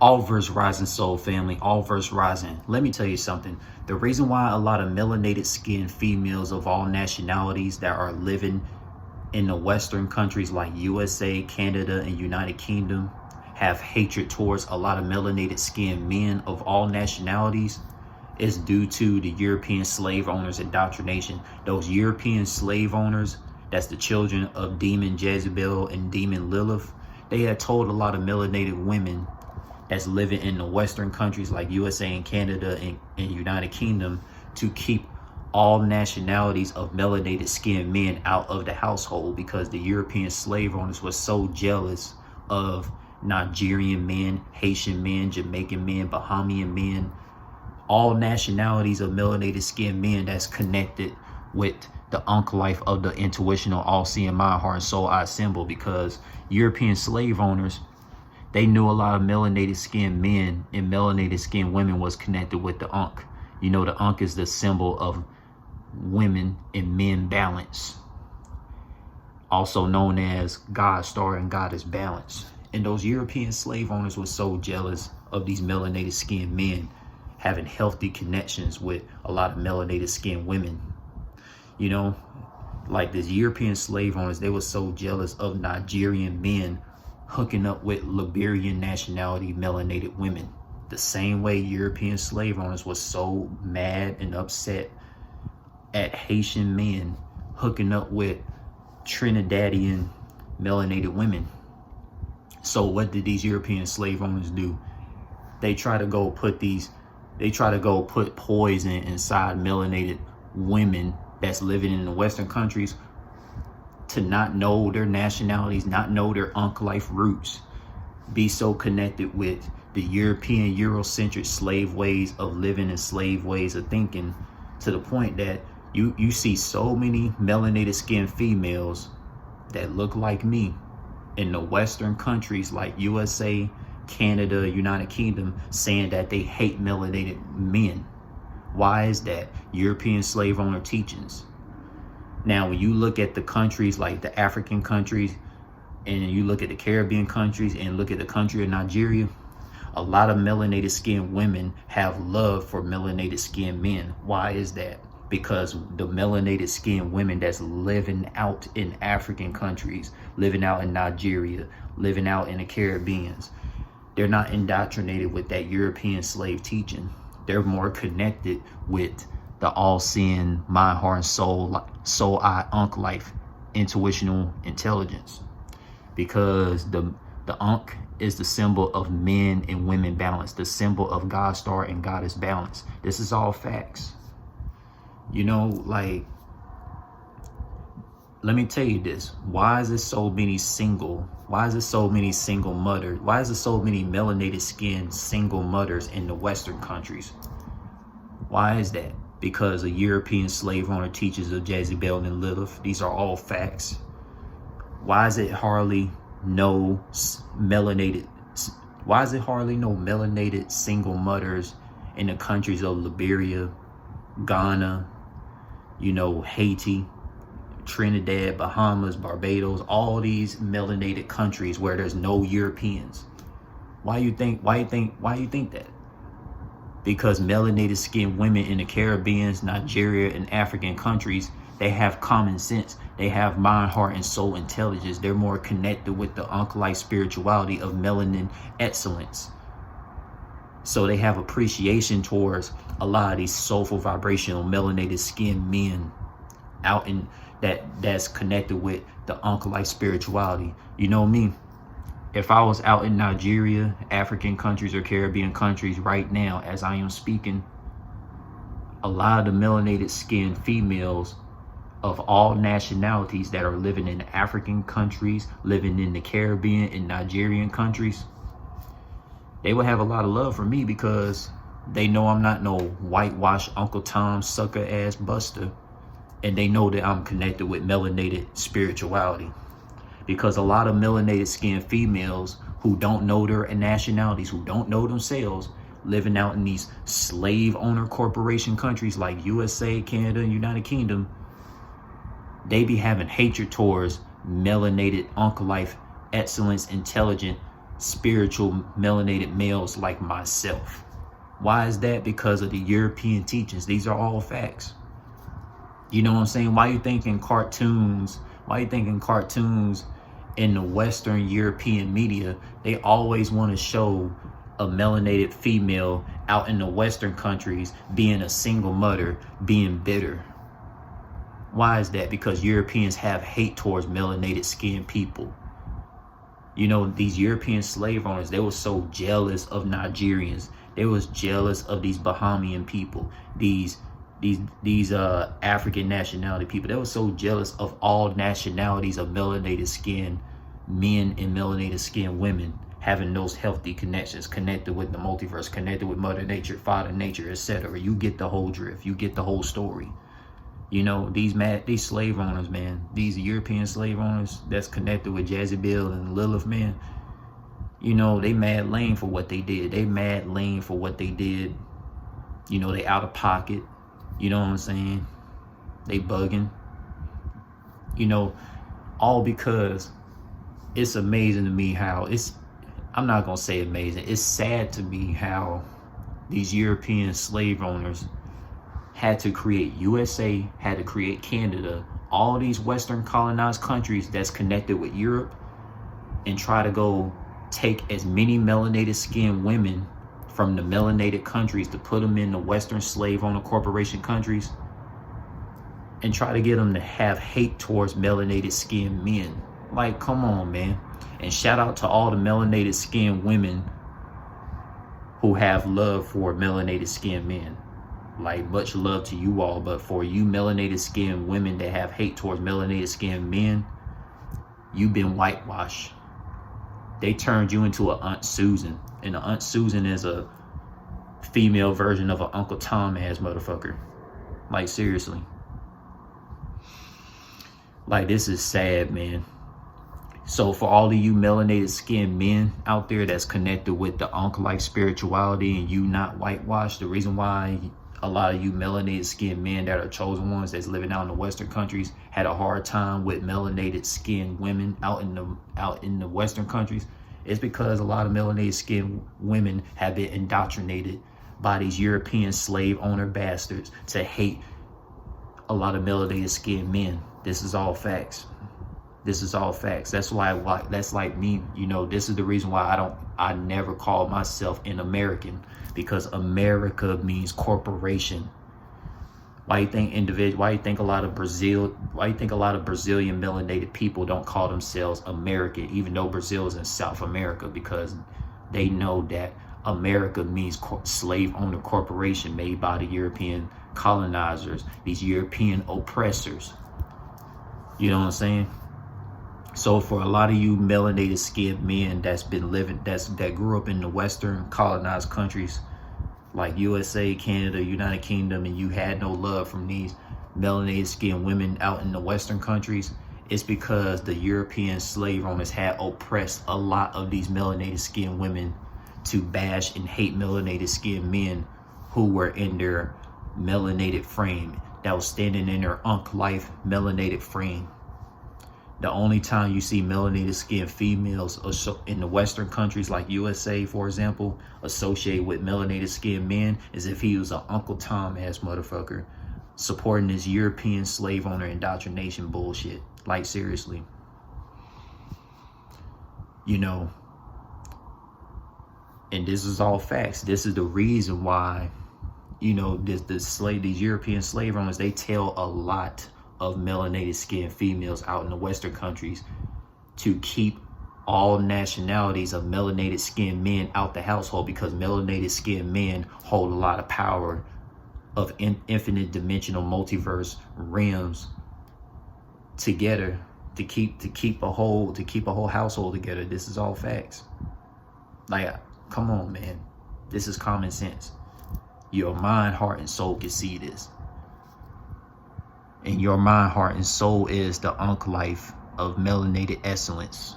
All verse rising, soul family, all verse rising. Let me tell you something. The reason why a lot of melanated skinned females of all nationalities that are living in the Western countries like USA, Canada, and United Kingdom have hatred towards a lot of melanated skinned men of all nationalities is due to the European slave owners' indoctrination. Those European slave owners, that's the children of demon Jezebel and demon Lilith, they had told a lot of melanated women that's living in the Western countries like USA and Canada and United Kingdom to keep all nationalities of melanated skinned men out of the household, because the European slave owners were so jealous of Nigerian men, Haitian men, Jamaican men, Bahamian men, all nationalities of melanated skinned men that's connected with the ankhlife of the intuitional all-seeing mind, heart, and soul eye symbol. Because European slave owners, they knew a lot of melanated skinned men and melanated skinned women was connected with the ankh. You know, the ankh is the symbol of women and men balance, also known as God star and goddess balance. And those European slave owners were so jealous of these melanated skinned men having healthy connections with a lot of melanated skinned women. You know, like these European slave owners, they were so jealous of Nigerian men hooking up with Liberian nationality melanated women. The same way European slave owners were so mad and upset at Haitian men hooking up with Trinidadian melanated women. So what did these European slave owners do? They try to go put poison inside melanated women that's living in the Western countries to not know their nationalities, not know their ankhlife roots, be so connected with the European Eurocentric slave ways of living and slave ways of thinking, to the point that you see so many melanated skinned females that look like me in the Western countries like USA, Canada, United Kingdom, saying that they hate melanated men. Why is that? European slave owner teachings. Now, when you look at the countries like the African countries, and you look at the Caribbean countries, and look at the country of Nigeria, a lot of melanated skinned women have love for melanated skinned men. Why is that? Because the melanated skinned women that's living out in African countries, living out in Nigeria, living out in the Caribbeans, they're not indoctrinated with that European slave teaching. They're more connected with the all-seeing mind, heart, and soul eye ankhlife, intuitional intelligence. Because the ankh is the symbol of men and women balance, the symbol of God star and goddess balance. This is all facts. You know, like, let me tell you this. Why is there so many single mothers? Why is there so many melanated skinned single mothers in the Western countries? Why is that? Because a European slave owner teaches of Jezebel and Lilith. These are all facts. Why is it hardly no melanated single mothers in the countries of Liberia, Ghana, you know, Haiti, Trinidad, Bahamas, Barbados, all these melanated countries where there's no Europeans? Why you think that? Because melanated skinned women in the Caribbean, Nigeria, and African countries, they have common sense. They have mind, heart, and soul intelligence. They're more connected with the ankhlife spirituality of melanin excellence. So they have appreciation towards a lot of these soulful, vibrational, melanated skinned men out in that's connected with the ankhlife spirituality. You know me, if I was out in Nigeria, African countries, or Caribbean countries right now, as I am speaking, a lot of the melanated skinned females of all nationalities that are living in African countries, living in the Caribbean and Nigerian countries, they would have a lot of love for me, because they know I'm not no whitewashed Uncle Tom sucker ass buster. And they know that I'm connected with melanated spirituality. Because a lot of melanated skinned females who don't know their nationalities, who don't know themselves, living out in these slave owner corporation countries like USA, Canada, and United Kingdom, they be having hatred towards melanated ankhlife excellence, intelligent spiritual melanated males like myself. Why is that? Because of the European teachings. These are all facts. You know what I'm saying? Why you thinking cartoons in the Western European media, they always want to show a melanated female out in the Western countries being a single mother, being bitter? Why is that? Because Europeans have hate towards melanated skinned people. You know, these European slave owners, they were so jealous of Nigerians. They was jealous of these Bahamian people, these African nationality people. They were so jealous of all nationalities of melanated skinned men and melanated skinned women having those healthy connections, connected with the multiverse, connected with Mother Nature, Father Nature, etc. You get the whole drift. You get the whole story. You know, these slave owners, man, these European slave owners that's connected with Jezebel and Lilith, man, you know, they mad lame for what they did. They mad lame for what they did. You know, they out of pocket. You know what I'm saying? They bugging. You know, all because it's amazing to me how I'm not going to say amazing. It's sad to me how these European slave owners had to create USA, had to create Canada, all these Western colonized countries that's connected with Europe, and try to go take as many melanated skinned women from the melanated countries to put them in the Western slave owner corporation countries and try to get them to have hate towards melanated skinned men. Like, come on, man. And shout out to all the melanated skinned women who have love for melanated skinned men. Like, much love to you all, but for you melanated skinned women that have hate towards melanated skinned men, you've been whitewashed. They turned you into an Aunt Susan, and an Aunt Susan is a female version of an Uncle Tom ass motherfucker. Like, seriously. Like, this is sad, man. So for all of you melanated skinned men out there that's connected with the ankhlife spirituality and you not whitewashed, the reason why a lot of you melanated skinned men that are chosen ones that's living out in the Western countries had a hard time with melanated skinned women out in the Western countries, is because a lot of melanated skinned women have been indoctrinated by these European slave owner bastards to hate a lot of melanated skinned men. This is all facts. This is all facts. That's why that's like me, you know, this is the reason why I never call myself an American, because America means corporation. Why you think a lot of Brazilian melanated people don't call themselves American, even though Brazil is in South America? Because they know that America means slave owner corporation made by the European colonizers, these European oppressors. You know what I'm saying? So for a lot of you melanated skinned men that's been living, that grew up in the Western colonized countries like USA, Canada, United Kingdom, and you had no love from these melanated skinned women out in the Western countries, it's because the European slave owners had oppressed a lot of these melanated skinned women to bash and hate melanated skinned men who were in their melanated frame, that was standing in their ankhlife melanated frame. The only time you see melanated skinned females in the Western countries like USA, for example, associated with melanated skinned men is if he was an Uncle Tom ass motherfucker supporting this European slave owner indoctrination bullshit. Like, seriously. You know, and this is all facts. This is the reason why, you know, these European slave owners, they tell a lot of melanated skinned females out in the Western countries to keep all nationalities of melanated skinned men out the household, because melanated skinned men hold a lot of power of infinite dimensional multiverse realms together to keep a whole household together. This is all facts. Like, come on, man. This is common sense. Your mind, heart, and soul can see this. And your mind, heart, and soul is the ankhlife of melanated excellence.